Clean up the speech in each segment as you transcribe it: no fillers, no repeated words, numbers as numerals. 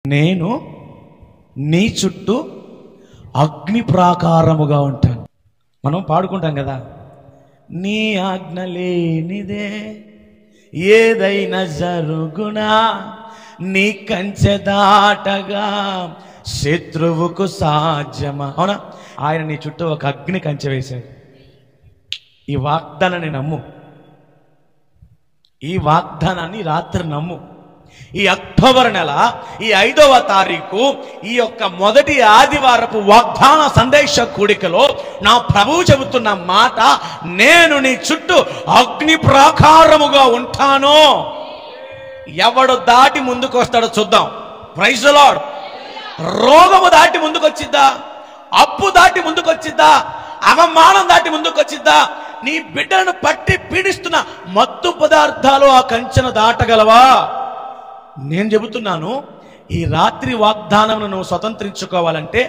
నేను నీ చుట్టూ అగ్ని ప్రాకారముగా ఉంటాను. మనం పాడుకుంటాం కదా, నీ ఆజ్ఞ లేనిదే ఏదైనా జరుగునా, నీ కంచె దాటగా శత్రువుకు సాధ్యమా. అవునా? ఆయన నీ చుట్టూ ఒక అగ్ని కంచె వేశాడు. ఈ వాగ్దానాన్ని నమ్ము, ఈ వాగ్దానాన్ని రాత్రి నమ్ము. ఈ అక్టోబర్ నెల ఈ 5వ తారీఖు ఈ యొక్క మొదటి ఆదివారపు వాగ్దాన సందేశ కూడికలో నా ప్రభువు చెబుతున్న మాట, నేను నీ చుట్టూ అగ్ని ప్రాకారముగా ఉంటాను. ఎవడు దాటి ముందుకు వస్తాడో చూద్దాం. Praise the lord. రోగము దాటి ముందుకు వచ్చిద్దా? అప్పు దాటి ముందుకు వచ్చిద్దా? అవమానం దాటి ముందుకు వచ్చిద్దా? నీ బిడ్డలను పట్టి పీడిస్తున్న మత్తు పదార్థాలు ఆ కంచెను దాటగలవా? నేను చెబుతున్నాను, ఈ రాత్రి వాగ్దానమును నువ్వు స్వతంత్రించుకోవాలంటే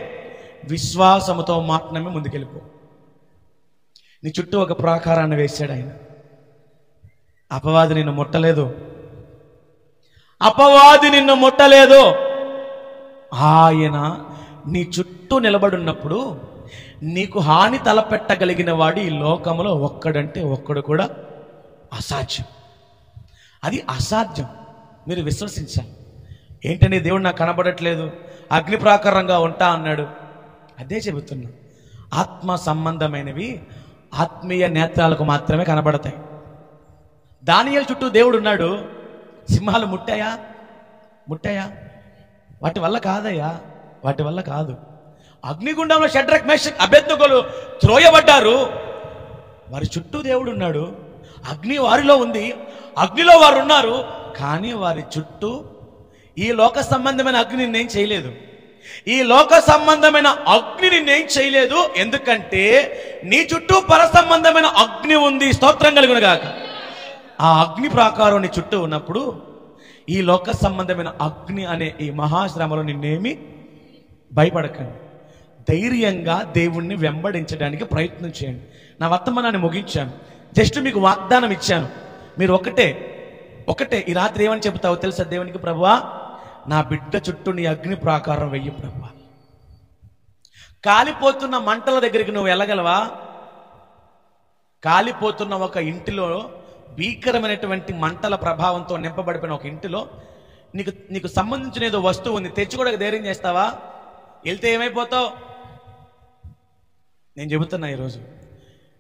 విశ్వాసముతో మాత్రమే ముందుకెళ్ళిపో. నీ చుట్టూ ఒక ప్రాకారాన్ని వేశాడు ఆయన. అపవాది నిన్ను ముట్టలేదు, అపవాది నిన్ను ముట్టలేదు. ఆయన నీ చుట్టూ నిలబడున్నప్పుడు నీకు హాని తలపెట్టగలిగిన వాడు ఈ లోకంలో ఒక్కడంటే ఒక్కడు కూడా అసాధ్యం. అది అసాధ్యం. మీరు విశ్వసించాలి. ఏంటంటే దేవుడు నాకు కనబడట్లేదు, అగ్ని ప్రాకారంగా ఉంటా అన్నాడు. అదే చెబుతున్నా, ఆత్మ సంబంధమైనవి ఆత్మీయ నేత్రాలకు మాత్రమే కనబడతాయి. దానియేలు చుట్టూ దేవుడు ఉన్నాడు. సింహాలు ముట్టాయా? వాటి వల్ల కాదయ్యా, వాటి వల్ల కాదు. అగ్నిగుండంలో షడ్రక్ మేషక్ అబేద్నెగోలు త్రోయబడ్డారు. వారి చుట్టూ దేవుడు ఉన్నాడు. అగ్ని వారిలో ఉంది, అగ్నిలో వారు ఉన్నారు. కానీ వారి చుట్టూ ఈ లోక సంబంధమైన అగ్ని నిన్నేం చేయలేదు. ఈ లోక సంబంధమైన అగ్ని నిన్నేం చేయలేదు. ఎందుకంటే నీ చుట్టూ పర సంబంధమైన అగ్ని ఉంది. స్తోత్రం కలుగును గాక. ఆ అగ్ని ప్రాకారం నీ చుట్టూ ఉన్నప్పుడు ఈ లోక సంబంధమైన అగ్ని అనే ఈ మహాశ్రమలో నిన్నేమి భయపడకండి. ధైర్యంగా దేవుణ్ణి వెంబడించడానికి ప్రయత్నం చేయండి. నా వర్తమానాన్ని ముగించాను. జస్ట్ మీకు వాగ్దానం ఇచ్చాను. మీరు ఒకటే ఈ రాత్రి ఏమని చెబుతావో తెలుసా దేవునికి? ప్రభువా, నా బిడ్డ చుట్టూ నీ అగ్ని ప్రాకారం వెయ్యి ప్రభువా. కాలిపోతున్న మంటల దగ్గరికి నువ్వు వెళ్ళగలవా? కాలిపోతున్న ఒక ఇంటిలో, భీకరమైనటువంటి మంటల ప్రభావంతో నింపబడిపోయిన ఒక ఇంటిలో నీకు సంబంధించిన ఏదో వస్తువు ఉంది, తెచ్చుకోవడానికి ధైర్యం చేస్తావా? వెళ్తే ఏమైపోతావు? నేను చెబుతున్నా, ఈరోజు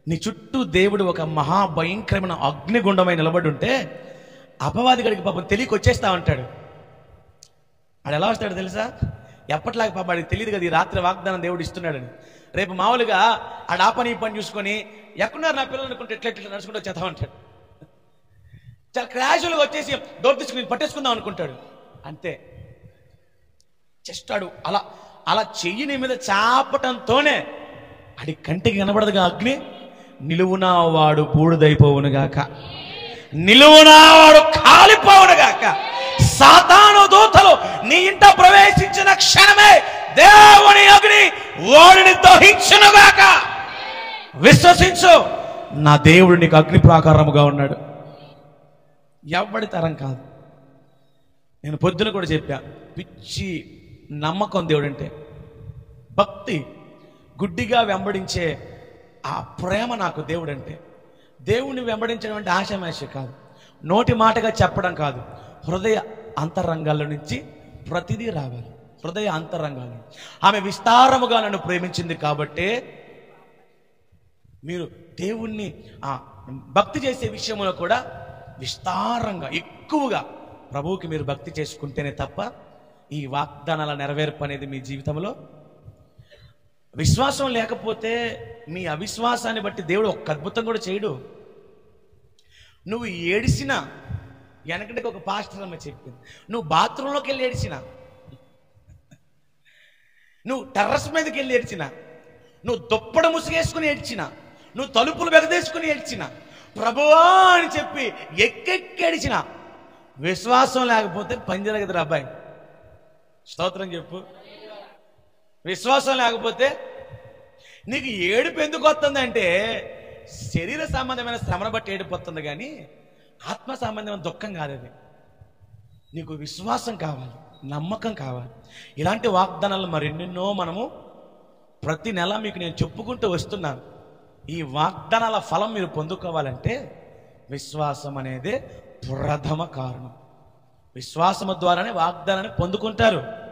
నీ చుట్టూ దేవుడు ఒక మహాభయంకరమైన అగ్నిగుండమై నిలబడి ఉంటే అపవాది గడికి పాపం తెలియక వచ్చేస్తా ఉంటాడు. వాడు ఎలా వస్తాడు తెలుసా? ఎప్పటిలాగా పాపం వాడికి తెలియదు కదా ఈ రాత్రి వాగ్దానం దేవుడు ఇస్తున్నాడని. రేపు మామూలుగా ఆ పని ఈ పని చూసుకొని ఎక్కడున్నారు నా పిల్లలు అనుకుంటే ఎట్లా నడుచుకుంటూ వచ్చేస్తా ఉంటాడు. చాలా క్రాజువల్గా వచ్చేసి డోర్ తీసుకుని పట్టేసుకుందాం అనుకుంటాడు. అంతే, చేస్తాడు. అలా చెయ్యి నీ మీద చాపటంతోనే అది కంటికి కనబడదుగా అగ్ని. నిలువునా వాడు బూడిదైపోవునుగాక, నిలువునా వాడు కాలిపోవునుగాక. సాతాను దూతలు నీ ఇంట ప్రవేశించిన క్షణమే దేవుని అగ్ని వాడిని దహించునుగాక. విశ్వసించు, నా దేవుడు నీకు అగ్ని ప్రాకారముగా ఉన్నాడు. ఎవడి తరం కాదు. నేను పొద్దున కూడా చెప్పా, పిచ్చి నమ్మకం దేవుడు అంటే, భక్తి, గుడ్డిగా వెంబడించే ఆ ప్రేమ నాకు దేవుడు అంటే. దేవుణ్ణి వెంబడించడం అంటే ఆశామాష కాదు, నోటి మాటగా చెప్పడం కాదు, హృదయ అంతరంగాల నుంచి ప్రతిదీ రావాలి. హృదయ అంతరంగాల నుంచి. ఆమె విస్తారముగా నన్ను ప్రేమించింది కాబట్టే మీరు దేవుణ్ణి భక్తి చేసే విషయంలో కూడా విస్తారంగా ఎక్కువగా ప్రభువుకి మీరు భక్తి చేసుకుంటేనే తప్ప ఈ వాగ్దానాల నెరవేర్పు అనేది మీ జీవితంలో. విశ్వాసం లేకపోతే మీ అవిశ్వాసాన్ని బట్టి దేవుడు ఒక్క అద్భుతం కూడా చేయడు. నువ్వు ఏడిసినా, వెనకటికి ఒక పాస్టర్ అమ్మ చెప్పింది, నువ్వు బాత్రూంలోకి వెళ్ళి ఏడిచినా, నువ్వు టెర్రస్ మీదకి వెళ్ళి ఏడ్చినా, నువ్వు దుప్పడ ముసుగేసుకుని ఏడ్చినా, నువ్వు తలుపులు బెగదేసుకుని ఏడ్చినా, ప్రభువా అని చెప్పి ఎక్కెక్కేడిచినా, విశ్వాసం లేకపోతే పని జరగదురా అబ్బాయి. స్తోత్రం చెప్పు. విశ్వాసం లేకపోతే నీకు ఏడుపు ఎందుకు వస్తుందంటే శరీర సంబంధమైన శ్రమను బట్టి ఏడుపు వస్తుంది, కానీ ఆత్మ సంబంధమైన దుఃఖం కాదు అది. నీకు విశ్వాసం కావాలి, నమ్మకం కావాలి. ఇలాంటి వాగ్దానాలు మరెన్నెన్నో మనము ప్రతి నెల మీకు నేను చెప్పుకుంటూ వస్తున్నాను. ఈ వాగ్దానాల ఫలం మీరు పొందుకోవాలంటే విశ్వాసం అనేది ప్రథమ కారణం. విశ్వాసము ద్వారానే వాగ్దానాన్ని పొందుకుంటారు.